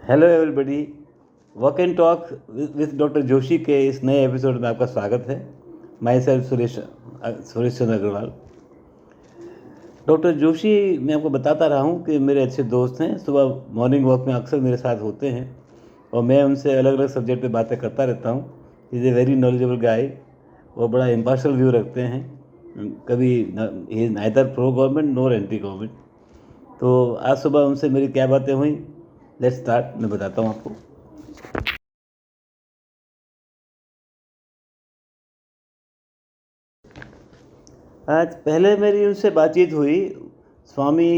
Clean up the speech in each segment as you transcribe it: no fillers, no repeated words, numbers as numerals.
Hello everybody. Walk and talk with doctor Joshi के इस नए एपिसोड में आपका स्वागत है। Myself Suresh Chandra Agarwal. Doctor Joshi, मैं आपको बताता रहा हूँ कि मेरे अच्छे दोस्त हैं, सुबह मॉर्निंग वॉक में अक्सर मेरे साथ होते हैं और मैं उनसे अलग अलग सब्जेक्ट पे बातें करता रहता हूँ। इज़ ए वेरी नॉलेजेबल गाय और बड़ा इम्पार्शल व्यू रखते हैं। कभी ही नाइदर प्रो गवर्नमेंट नोर एंटी गवर्नमेंट। तो आज सुबह उनसे मेरी क्या बातें हुई, लेट्स स्टार्ट। मैं बताता हूँ आपको। आज पहले मेरी उनसे बातचीत हुई स्वामी,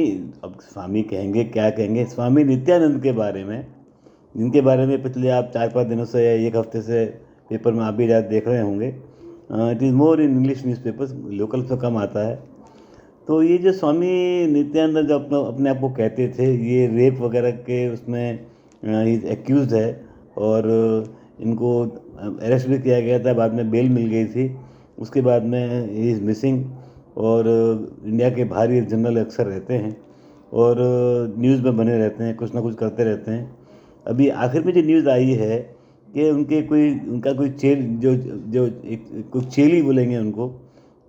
अब स्वामी कहेंगे क्या कहेंगे, स्वामी नित्यानंद के बारे में, जिनके बारे में पिछले आप 4-5 दिनों से या एक हफ्ते से पेपर में आप भी ज़्यादा देख रहे होंगे। It is more in English newspapers, local से कम आता है। तो ये जो स्वामी नित्यानंद जो अपने आप को कहते थे, ये रेप वगैरह के उसमें एक्यूज़ है और इनको अरेस्ट भी किया गया था, बाद में बेल मिल गई थी। उसके बाद में ही इज़ मिसिंग और इंडिया के बाहर ये जनरल अक्सर रहते हैं और न्यूज़ में बने रहते हैं, कुछ ना कुछ करते रहते हैं। अभी आखिर में जो न्यूज़ आई है कि उनका कोई चेल जो जो एक कुछ चेली बोलेंगे उनको,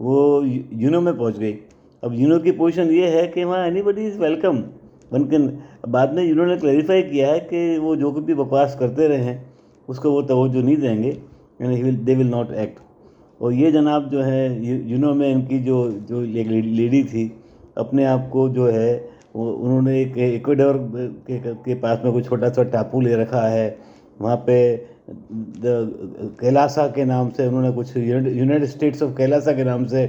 वो यूनो में पहुंच गई। अब यूनो की पोजीशन ये है कि वहाँ एनीबडी इज़ वेलकम। बल्कि बाद में यूनो ने क्लैरिफाई किया है कि वो जो कुछ भी बकवास करते रहे हैं उसको वो तवज्जो नहीं देंगे, यानी दे विल नॉट एक्ट। और ये जनाब जो है यूनो में इनकी जो जो एक लेडी थी, अपने आप को जो है वो उन्होंने एक इक्वेडोर के पास में कोई छोटा सा टापू ले रखा है। वहाँ पे कैलासा के नाम से उन्होंने कुछ यूनाइटेड स्टेट्स ऑफ कैलासा के नाम से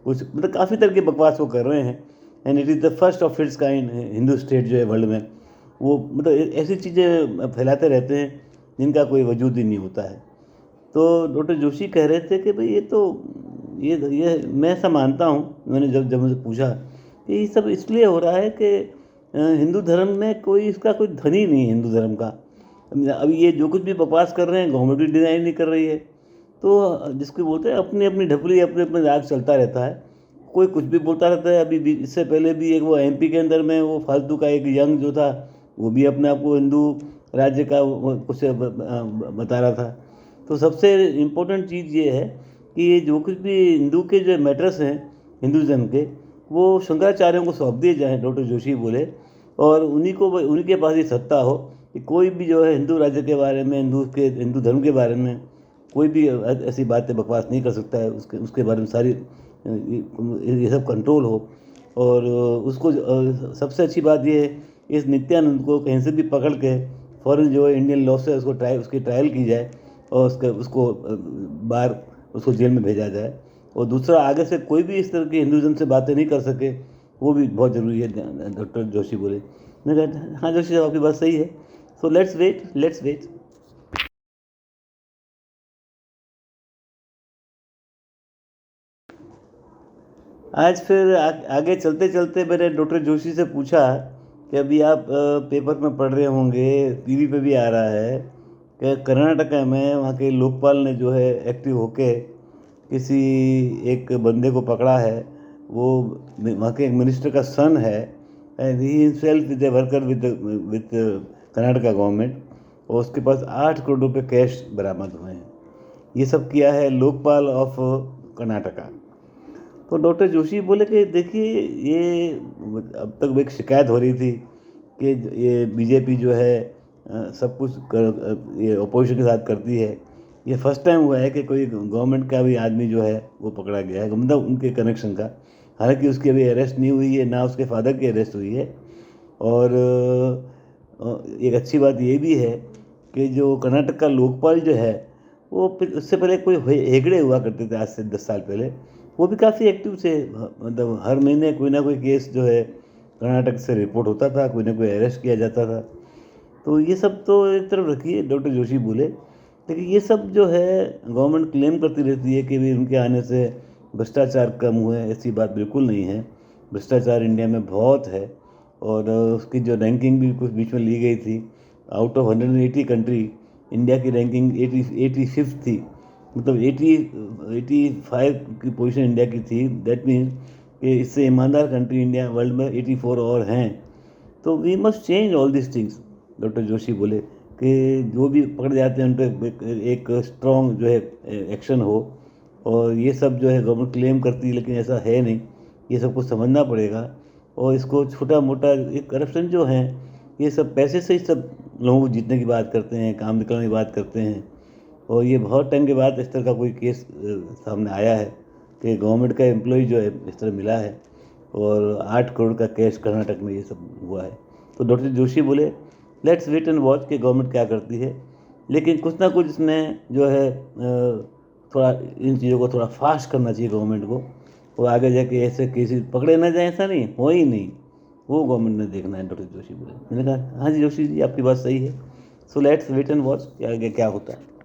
कुछ, मतलब काफ़ी तरह की बकवास वो कर रहे हैं। And it is the first of its kind Hindu state जो है वर्ल्ड में। वो मतलब ऐसी चीज़ें फैलाते रहते हैं जिनका कोई वजूद ही नहीं होता है। तो डॉक्टर जोशी कह रहे थे कि भाई ये मैं ऐसा मानता हूँ, मैंने जब जब मुझे पूछा कि ये सब इसलिए हो रहा है कि हिंदू धर्म में कोई इसका कोई धनी नहीं है हिंदू धर्म का। अभी ये जो कुछ भी बकवास कर रहे हैं गवर्नमेंट भी डिज़ाइन नहीं कर रही है। तो जिसको बोलते हैं अपनी अपनी ढपली अपने अपने राग चलता रहता है, कोई कुछ भी बोलता रहता है। अभी भी इससे पहले भी एक वो एमपी के अंदर में वो फालतू का एक यंग जो था, वो भी अपने आप को हिंदू राज्य का कुछ बता रहा था। तो सबसे इम्पोर्टेंट चीज़ ये है कि ये जो कुछ भी हिंदू के जो मैटर्स हैं हिंदुज़म के, वो शंकराचार्यों को सौंप दिए जाएँ, डॉक्टर जोशी बोले। और उन्हीं के पास ही सत्ता हो कि कोई भी जो है हिंदू राज्य के बारे में, हिंदू धर्म के बारे में कोई भी ऐसी बातें बकवास नहीं कर सकता है। उसके बारे में सारी ये सब कंट्रोल हो। और उसको सबसे अच्छी बात ये है, इस नित्यानंद को कहीं से भी पकड़ के फ़ौरन जो है इंडियन लॉ से उसकी ट्रायल की जाए और उसको बाहर उसको जेल में भेजा जाए। और दूसरा, आगे से कोई भी इस तरह की हिंदुज़म से बातें नहीं कर सके, वो भी बहुत ज़रूरी है, डॉक्टर जोशी बोले। मैंने कहा हाँ जोशी साहब, आपकी बात सही है। So let's wait. आज फिर आगे चलते चलते मैंने डॉक्टर जोशी से पूछा कि अभी आप पेपर में पढ़ रहे होंगे, टीवी पे भी आ रहा है कि कर्नाटका में वहाँ के लोकपाल ने जो है एक्टिव होके किसी एक बंदे को पकड़ा है। वो वहाँ के एक मिनिस्टर का सन है and he himself is a worker with Karnataka government. और उसके पास 8 करोड़ रुपए कैश बरामद हुए हैं। ये सब किया है लोकपाल ऑफ कर्नाटका। तो डॉक्टर जोशी बोले कि देखिए, ये अब तक एक शिकायत हो रही थी कि ये बीजेपी जो है सब कुछ ये अपोजिशन के साथ करती है। ये फर्स्ट टाइम हुआ है कि कोई गवर्नमेंट का भी आदमी जो है वो पकड़ा गया है, मतलब उनके कनेक्शन का। हालांकि उसकी अभी अरेस्ट नहीं हुई है, ना उसके फादर की अरेस्ट हुई है। और एक अच्छी बात ये भी है कि जो कर्नाटक का लोकपाल जो है, वो उससे पहले कोई हेगड़े हुआ करते थे, आज से 10 साल पहले। वो भी काफ़ी एक्टिव थे, मतलब हर महीने कोई ना कोई केस जो है कर्नाटक से रिपोर्ट होता था, कोई ना कोई अरेस्ट किया जाता था। तो ये सब तो एक तरफ रखिए, डॉक्टर जोशी बोले, लेकिन ये सब जो है गवर्नमेंट क्लेम करती रहती है कि भी उनके आने से भ्रष्टाचार कम हुए। ऐसी बात बिल्कुल नहीं है। भ्रष्टाचार इंडिया में बहुत है। और उसकी जो रैंकिंग भी कुछ बीच में ली गई थी, आउट ऑफ 180 कंट्री इंडिया की रैंकिंग 85th थी। मतलब 85 की पोजीशन इंडिया की थी। दैट मीन्स कि इससे ईमानदार कंट्री इंडिया वर्ल्ड में 84 और हैं। तो we must change all this things. Doctor Joshi बोले कि जो भी पकड़े जाते हैं उन पे एक स्ट्रॉन्ग जो है एक्शन हो, और ये सब जो है गवर्नमेंट क्लेम करती है लेकिन ऐसा है नहीं, ये सबको समझना पड़ेगा। और इसको छोटा मोटा ये करप्शन जो है, ये सब पैसे से ही सब लोगों को जीतने की बात करते हैं, काम निकलने की बात करते हैं। और ये बहुत टाइम के बाद इस तरह का कोई केस सामने आया है कि गवर्नमेंट का एम्प्लॉय जो है इस तरह मिला है, और 8 करोड़ का कैश कर्नाटक में ये सब हुआ है। तो डॉक्टर जोशी बोले लेट्स वेट एंड वॉच कि गवर्नमेंट क्या करती है, लेकिन कुछ ना कुछ इसमें जो है थोड़ा इन चीज़ों को थोड़ा फास्ट करना चाहिए गवर्नमेंट को, और आगे जाके ऐसे केसेस पकड़े ना जाए, ऐसा नहीं हो ही नहीं, वो गवर्नमेंट ने देखना है, डॉक्टर जोशी बोले। मैंने कहा हाँ जी जोशी जी, आपकी बात सही है। So let's wait and watch कि आगे क्या होता है।